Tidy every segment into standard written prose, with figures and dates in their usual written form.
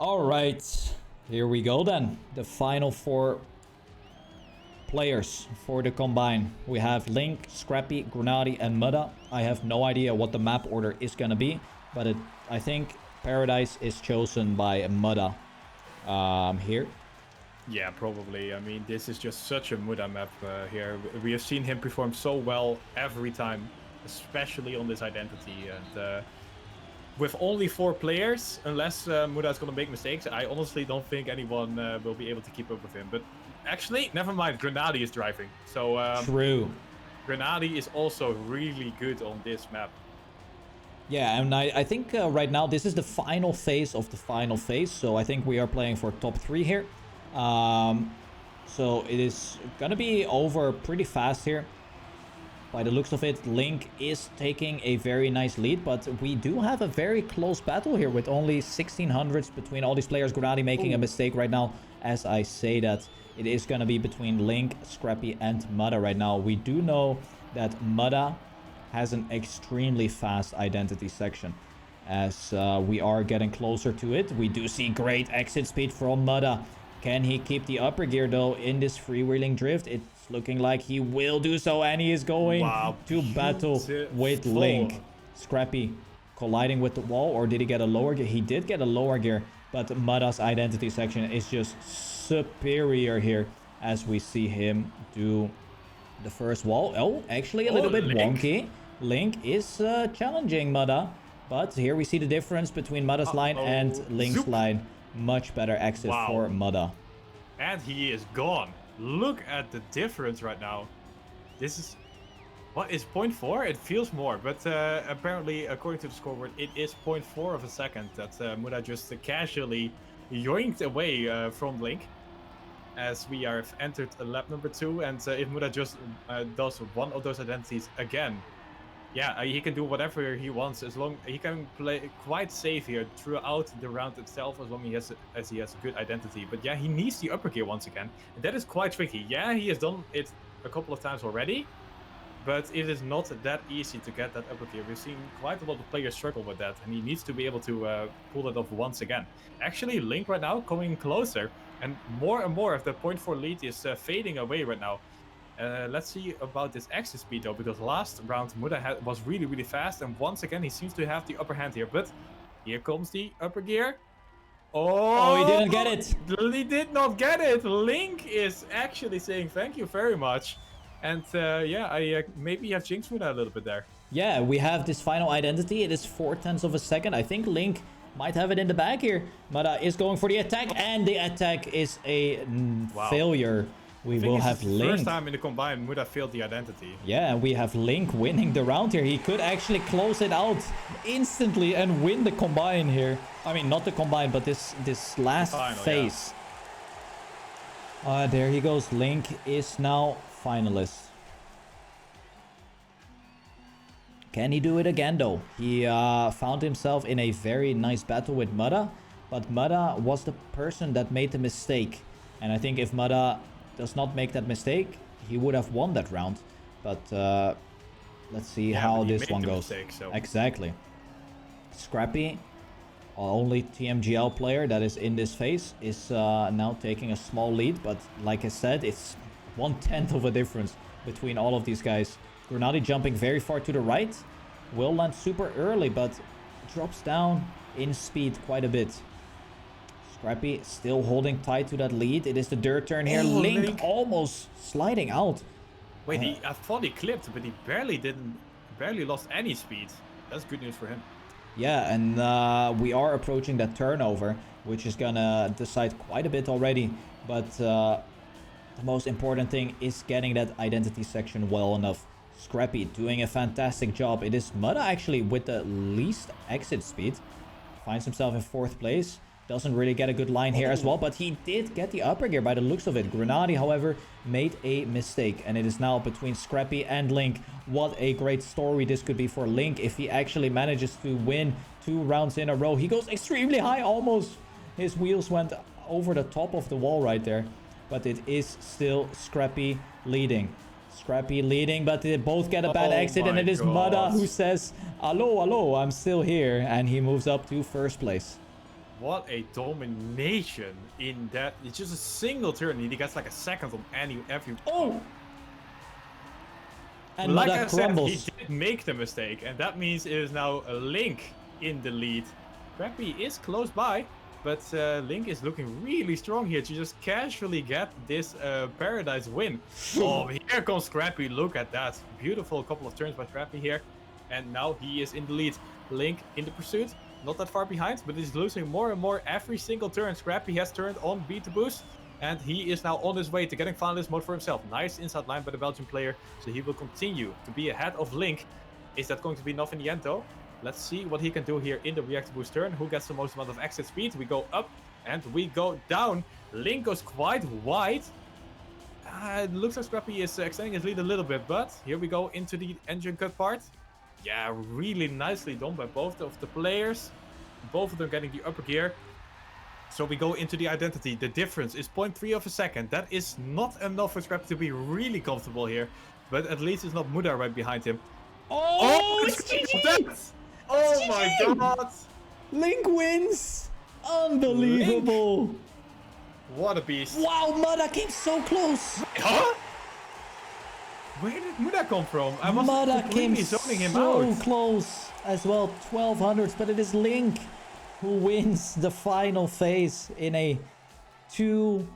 All right, here we go then. The final 4 players for the combine. We have Link, Scrappy, Grenady, and Mada. I have no idea what the map order is gonna be, but I think Paradise is chosen by Mada here. Yeah, probably. I mean, this is just such a Muda map here. We have seen him perform so well every time, especially on this identity. And with only 4 players, unless Muda is going to make mistakes, I honestly don't think anyone will be able to keep up with him. But actually, never mind. Grenady is driving. So True. Grenady is also really good on this map. Yeah, and I think right now this is the final phase of the final phase. So I think we are playing for top 3 here. So it is gonna be over pretty fast here. By the looks of it, Link is taking a very nice lead, but we do have a very close battle here with only 1600s between all these players. Grenady making a mistake right now. As I say that, it is gonna be between Link, Scrappy, and Mada right now. We do know that Mada has an extremely fast identity section. As we are getting closer to it, we do see great exit speed from Mada. Can he keep the upper gear though in this freewheeling drift? It's looking like he will do so, and he is going to battle with Link. Scrappy colliding with the wall, or did he get a lower gear? He did get a lower gear, but Mada's identity section is just superior here as we see him do the first wall. Oh, actually a little bit wonky. Link is challenging Mada, but here we see the difference between Mada's line and Link's line. Much better exit for Mada. And he is gone. Look at the difference right now. This is... What is 0.4? It feels more, but apparently, according to the scoreboard, it is 0.4 of a second that Mada just casually yoinked away from Link. As we have entered lap number 2, and if Mada just does one of those identities again, yeah, he can do whatever he wants as long he can play quite safe here throughout the round itself, as long as he has a good identity. But yeah, he needs the upper gear once again, and that is quite tricky. Yeah, he has done it a couple of times already, but it is not that easy to get that upper gear. We've seen quite a lot of players struggle with that, and he needs to be able to pull that off once again. Actually, Link right now coming closer, and more of the 0.4 lead is fading away right now. Let's see about this exit speed though, because last round Mada was really fast, and once again he seems to have the upper hand here. But here comes the upper gear. Oh, he didn't get it. He did not get it. Link is actually saying thank you very much. And yeah, I maybe have jinxed Mada a little bit there. Yeah, we have this final identity. It is 0.4 of a second. I think Link might have it in the bag here. Mada is going for the attack, and the attack is a failure. We will have Link. First time in the combine, Mada failed the identity. Yeah, we have Link winning the round here. He could actually close it out instantly and win the combine here. I mean, not the combine, but this last phase. Yeah. There he goes. Link is now finalist. Can he do it again though? He found himself in a very nice battle with Mada, but Mada was the person that made the mistake. And I think if Mada does not make that mistake, he would have won that round. But let's see how this one goes. Exactly. Scrappy, only TMGL player that is in this phase, is now taking a small lead. But like I said, it's 1/10 of a difference between all of these guys. Grenady jumping very far to the right. Will land super early, but drops down in speed quite a bit. Scrappy still holding tight to that lead. It is the dirt turn here. Link almost sliding out. Wait, I thought he clipped, but he barely lost any speed. That's good news for him. Yeah, and we are approaching that turnover, which is gonna decide quite a bit already. But the most important thing is getting that identity section well enough. Scrappy doing a fantastic job. It is Mada actually with the least exit speed. Finds himself in 4th place. Doesn't really get a good line here as well, but he did get the upper gear by the looks of it. Grenady, however, made a mistake, and it is now between Scrappy and Link. What a great story this could be for Link if he actually manages to win 2 rounds in a row. He goes extremely high, almost. His wheels went over the top of the wall right there, but it is still Scrappy leading. Scrappy leading, but they both get a bad exit, and it is Mada who says, "Hello, hello, I'm still here," and he moves up to 1st place. What a domination in that. It's just a single turn. He gets like a second on every. Oh! And Like Mada I said, he crumbles. did make the mistake, and that means it is now a Link in the lead. Scrappy is close by, but Link is looking really strong here to just casually get this Paradise win. Oh, here comes Scrappy. Look at that. Beautiful couple of turns by Scrappy here. And now he is in the lead. Link in the pursuit. Not that far behind, but he's losing more and more every single turn. Scrappy has turned on beat to boost. And he is now on his way to getting finalist mode for himself. Nice inside line by the Belgian player. So he will continue to be ahead of Link. Is that going to be enough in the end though? Let's see what he can do here in the reactor boost turn. Who gets the most amount of exit speed? We go up and we go down. Link goes quite wide. It looks like Scrappy is extending his lead a little bit. But here we go into the engine cut part. Yeah, really nicely done by both of the players. Both of them getting the upper gear. So we go into the identity. The difference is 0.3 of a second. That is not enough for Scrappy to be really comfortable here. But at least it's not Mada right behind him. Oh, it's it's that! GG! Oh my god! Link wins! Unbelievable! Link. What a beast. Wow, Mada came so close! Huh? Where did Mada come from? I was Mada came completely zoning him so out. close as well, 1200s, but it is Link who wins the final phase in a 2-round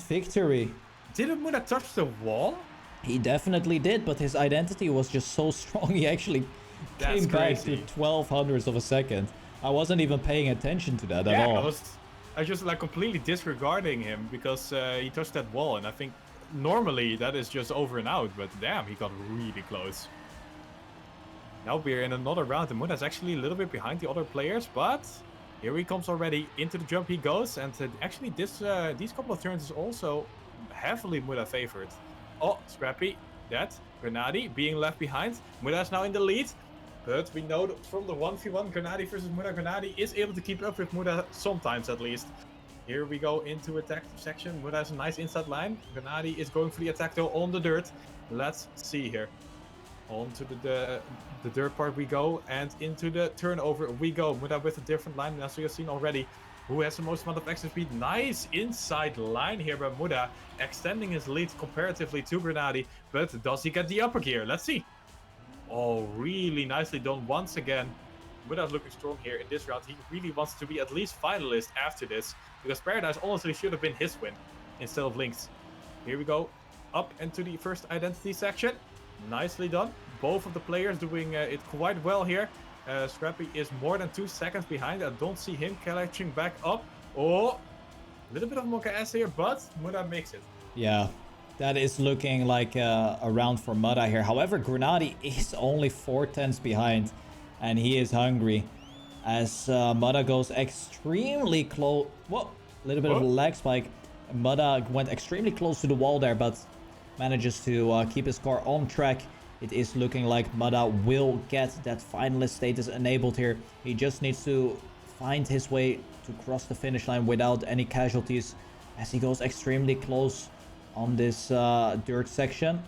victory. Didn't Mada touch the wall? He definitely did, but his identity was just so strong, he actually came back to 1200s of a second. I wasn't even paying attention to that at all. I was just like completely disregarding him because he touched that wall, and I think normally that is just over and out, but damn, he got really close. Now we're in another round, and Muda's actually a little bit behind the other players, but here he comes already. Into the jump he goes, and actually these couple of turns is also heavily Muda favored. Oh, Scrappy, that, Grenadi being left behind. Muda's now in the lead, but we know that from the 1v1, Grenadi versus Muda, Grenadi is able to keep up with Muda sometimes at least. Here we go into attack section. Muda has a nice inside line. Grenadi is going for the attack though on the dirt. Let's see here. Onto the dirt part we go, and into the turnover we go. Muda with a different line, as we have seen already. Who has the most amount of extra speed? Nice inside line here by Muda, extending his lead comparatively to Grenadi. But does he get the upper gear? Let's see. Oh, really nicely done once again. Muda's looking strong here in this round. He really wants to be at least finalist after this, because Paradise honestly should have been his win instead of Link's. Here we go, up into the first identity section. Nicely done. Both of the players doing it quite well here. Scrappy is more than 2 seconds behind. I don't see him catching back up. Oh, a little bit of Mocha S here, but Muda makes it. Yeah, that is looking like a round for Mada here. However, Grenadi is only 4/10 behind, and he is hungry as Mada goes extremely close. Whoa, a little bit of a lag spike. Mada went extremely close to the wall there, but manages to keep his car on track. It is looking like Mada will get that finalist status enabled here. He just needs to find his way to cross the finish line without any casualties, as he goes extremely close on this dirt section.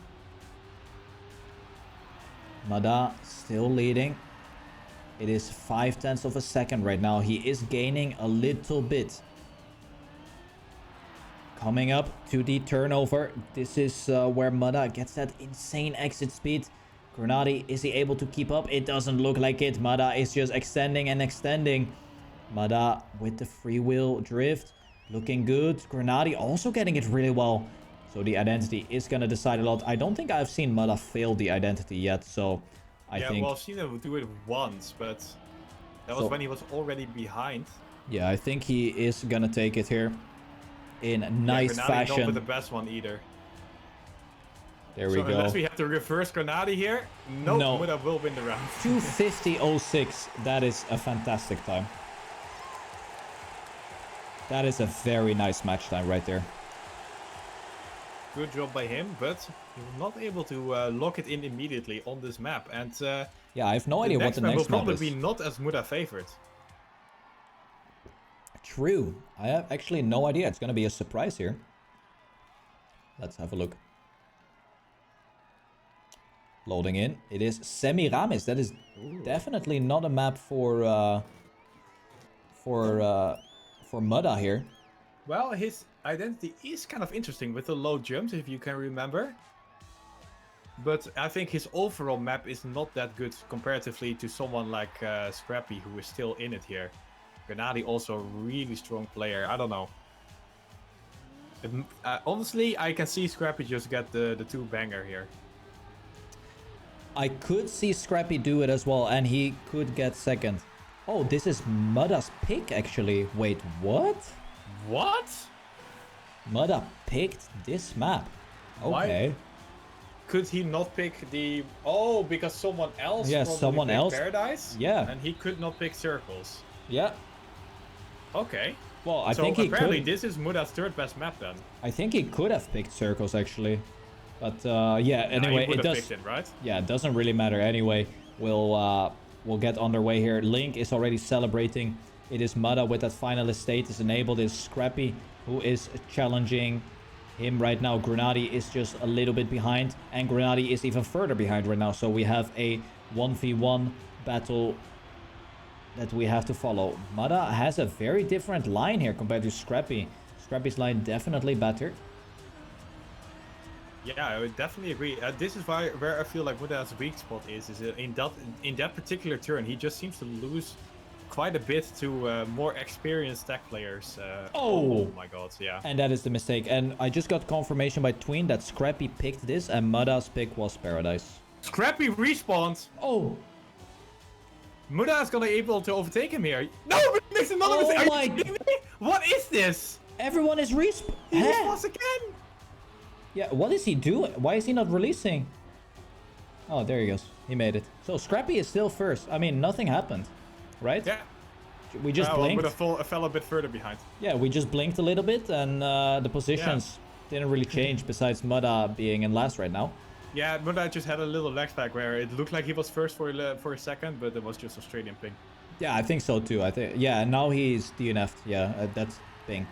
Mada still leading. It is 5/10 of a second right now. He is gaining a little bit. Coming up to the turnover. This is where Mada gets that insane exit speed. Grenadi, is he able to keep up? It doesn't look like it. Mada is just extending and extending. Mada with the freewheel drift. Looking good. Grenadi also getting it really well. So the identity is going to decide a lot. I don't think I've seen Mada fail the identity yet. So I think... Yeah, well, I've seen him do it once, but that was when he was already behind. Yeah, I think he is going to take it here in nice fashion. Not with the best one either. There we go. Unless we have to reverse Grenadi here, no, Muda will win the round. 2:50.06. That is a fantastic time. That is a very nice match time right there. Good job by him, but he was not able to lock it in immediately on this map. And yeah, I have no idea what the next map is. will probably be not as Muda favored. True. I have actually no idea. It's going to be a surprise here. Let's have a look. Loading in. It is Semiramis. That is definitely not a map for for Mada here. Well, his identity is kind of interesting with the low jumps, if you can remember. But I think his overall map is not that good comparatively to someone like Scrappy, who is still in it here. Grenadi also a really strong player. I don't know. Honestly, I can see Scrappy just get the 2-banger here. I could see Scrappy do it as well, and he could get second. Oh, this is Mada's pick, actually. Wait, what? What? Mada picked this map. Okay. Why? Could he not pick the... Oh, because someone else someone picked else. Paradise? Yeah. And he could not pick Circles. Yeah. Okay. Well, I think he could. Apparently this is Muda's third best map then. I think he could have picked Circles, actually. But yeah, anyway, he it does. picked it, right? Yeah, it doesn't really matter anyway. We'll get underway here. Link is already celebrating. It is Mada with that finalist status enabled. It's Scrappy who is challenging him right now. Grenadi is just a little bit behind, and Grenadi is even further behind right now. So we have a 1v1 battle that we have to follow. Mada has a very different line here compared to Scrappy. Scrappy's line definitely better. Yeah, I would definitely agree. This is where I feel like Muda's weak spot is in that particular turn. He just seems to lose quite a bit to more experienced tech players. Oh my god, yeah. And that is the mistake. And I just got confirmation by Tween that Scrappy picked this and Mada's pick was Paradise. Scrappy respawns. Oh. Muda is gonna be able to overtake him here. No, but he makes another mistake. Are you kidding me? What is this? Everyone is He respawns again. Yeah, what is he doing? Why is he not releasing? Oh, there he goes. He made it. So Scrappy is still first. I mean, nothing happened, right? Yeah. We just blinked. Muda fell a bit further behind. Yeah, we just blinked a little bit, and the positions didn't really change. Besides Mada being in last right now. Yeah, Muda just had a little lag back where it looked like he was first for a second, but it was just Australian ping. Yeah, I think so too. Yeah, and now he's DNF'd. Yeah, that's ping.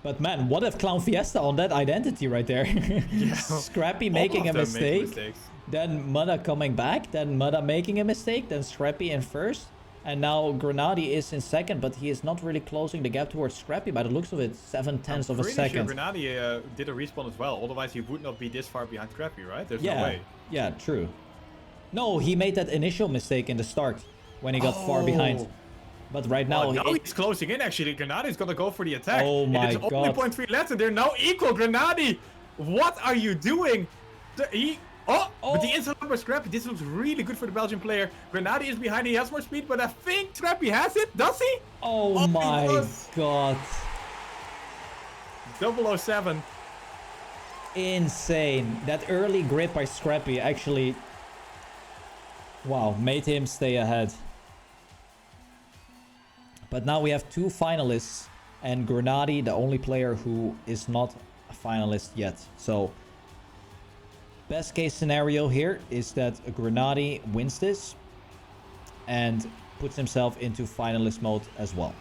But man, what if Clown Fiesta on that identity right there? Yeah. Scrappy making a mistake, then Mada coming back, then Mada making a mistake, then Scrappy in first, and now Grenadi is in second, but he is not really closing the gap towards Scrappy by the looks of it, 0.7 of a second. Sure Grenadi did a respawn as well, otherwise he would not be this far behind Scrappy, right? There's no way. Yeah, true. No, he made that initial mistake in the start when he got far behind. But right now, now he's closing in actually. Grenadi's gonna go for the attack. Oh my god. It's only 0.3 left and they're now equal. Grenadi, what are you doing? But the inside by Scrappy. This looks really good for the Belgian player. Grenadi is behind. He has more speed, but I think Scrappy has it. Does he? Oh my god. 007. Insane. That early grip by Scrappy actually, wow, made him stay ahead. But now we have two finalists, and Grenadi, the only player who is not a finalist yet. So, best case scenario here is that Grenadi wins this and puts himself into finalist mode as well.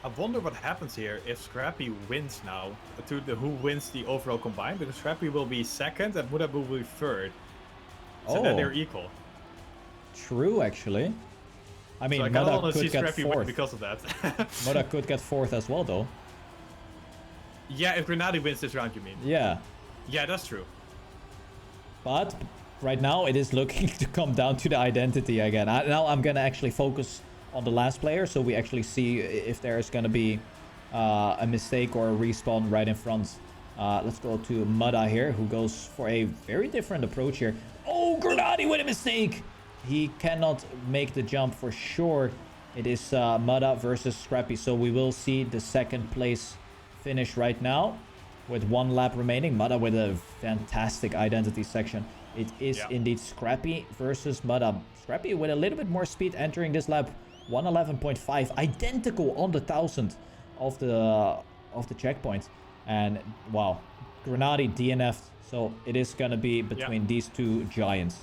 I wonder what happens here if Scrappy wins now, to who wins the overall combined, because Scrappy will be second and Muda will be third. So then they're equal. True, actually. I mean, so I Mada could get fourth because of that. Mada could get fourth as well, though. Yeah, if Grenadi wins this round, you mean? Yeah. Yeah, that's true. But right now, it is looking to come down to the identity again. Now I'm gonna actually focus on the last player, so we actually see if there is gonna be a mistake or a respawn right in front. Let's go to Mada here, who goes for a very different approach here. Oh, Grenadi with a mistake! He cannot make the jump for sure. It is Mada versus Scrappy. So we will see the second place finish right now with one lap remaining. Mada with a fantastic identity section. It is indeed Scrappy versus Mada. Scrappy with a little bit more speed entering this lap. 111.5, identical on the 1000th of the checkpoint. And wow, Grenadi DNF'd. So it is gonna be between these two giants.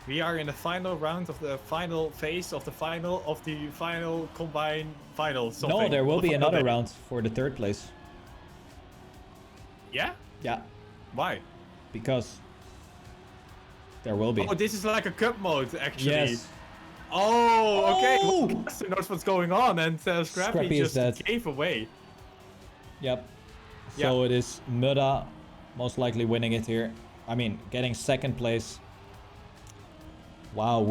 We are in the final round of the final phase of the final combined final something. No, there will be another round for the third place. Yeah? Yeah. Why? Because there will be. Oh, this is like a cup mode, actually. Yes. Oh, okay. Oh! Well, Caster knows what's going on, and Scrappy Scrappy is just dead. gave away. Yep. So it is Mada most likely winning it here. I mean, getting second place. Wow,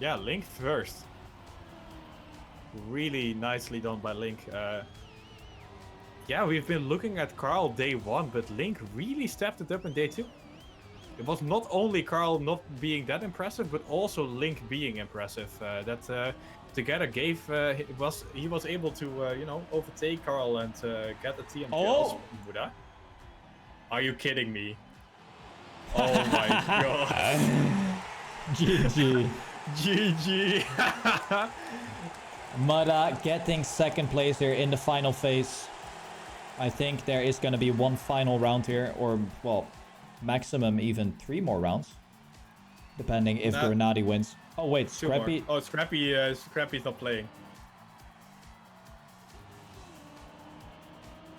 Yeah, Link first. Really nicely done by Link. Yeah, we've been looking at Carl day 1, but Link really stepped it up in day 2. It was not only Carl not being that impressive, but also Link being impressive. That together gave he was able to you know, overtake Carl and get the TMGL. Oh! Mada. Are you kidding me? Oh my god. GG. GG. Mada getting second place here in the final phase. I think there is going to be one final round here, or, well, maximum even 3 more rounds. Depending if Grenadi wins. Oh, wait, Scrappy... Oh, Scrappy's not playing.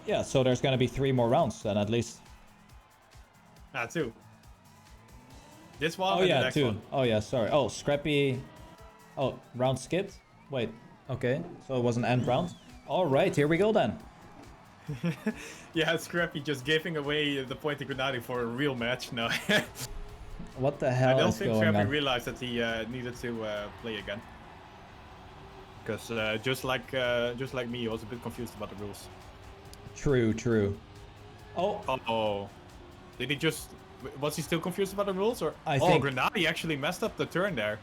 Yeah, so there's going to be 3 more rounds then, at least. 2. This one Oh, and yeah, the next 2. one. Oh, yeah, sorry. Oh, Scrappy... Oh, round skipped? Wait, okay. So it was an end round? All right, here we go then. Yeah, Scrappy just giving away the point to Grenadi for a real match now. What the hell is going on? I don't think Scrappy realized that he needed to play again. Because just like me, he was a bit confused about the rules. True, true. Oh. Oh. Did he just... Was he still confused about the rules? Or I think... Grenadi actually messed up the turn there.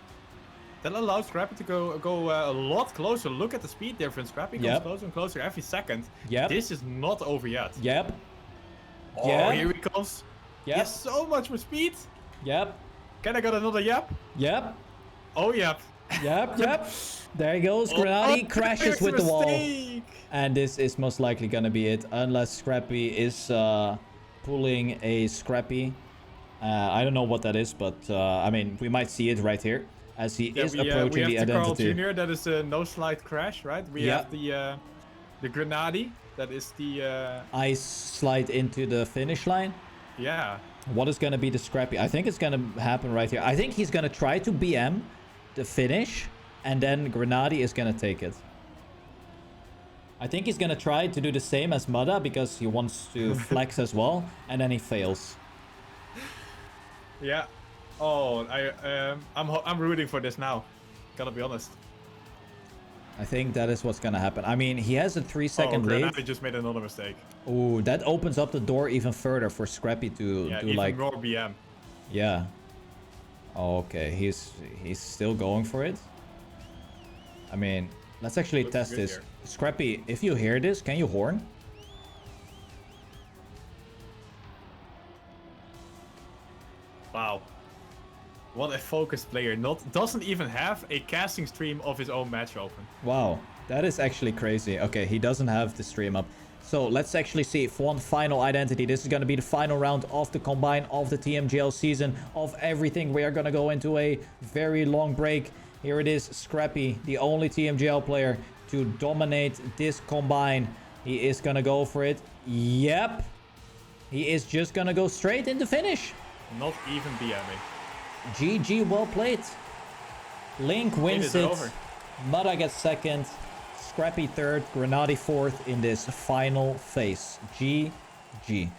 That allows Scrappy to go a lot closer. Look at the speed difference. Scrappy comes closer and closer every second. Yep. This is not over yet. Yep. Oh, yep. Here he comes. Yep. He has so much more speed. Yep. Can I get another yep? Yep. Oh, yep. Yep, yep. There he goes. Grenadi crashes with the wall. And this is most likely going to be it. Unless Scrappy is pulling a Scrappy. I don't know what that is, but I mean, we might see it right here. As he is approaching the identity. Carl Jr., that is a no slide crash, right? We have the Grenadi, that is the... Ice slide into the finish line. Yeah. What is going to be the Scrappy? I think it's going to happen right here. I think he's going to try to BM the finish, and then Grenadi is going to take it. I think he's going to try to do the same as Mada, because he wants to flex as well, and then he fails. Yeah. Oh, I'm rooting for this now. Gotta be honest. I think that is what's gonna happen. I mean, he has a 3-second lead. Grenadi just made another mistake. Ooh, that opens up the door even further for Scrappy to do even like more BM. Yeah. Okay, he's still going for it. I mean, let's actually test this. Here. Scrappy, if you hear this, can you horn? Wow. What a focused player. Doesn't even have a casting stream of his own match open. Wow, that is actually crazy. Okay, he doesn't have the stream up. So let's actually see for one final identity. This is going to be the final round of the combine of the TMGL season, of everything. We are going to go into a very long break. Here it is, Scrappy, the only TMGL player to dominate this combine. He is going to go for it. Yep. He is just going to go straight into finish. Not even BMing. GG, well played. Link wins it. Over. Mada gets second. Scrappy third. Grenadi fourth in this final phase. GG.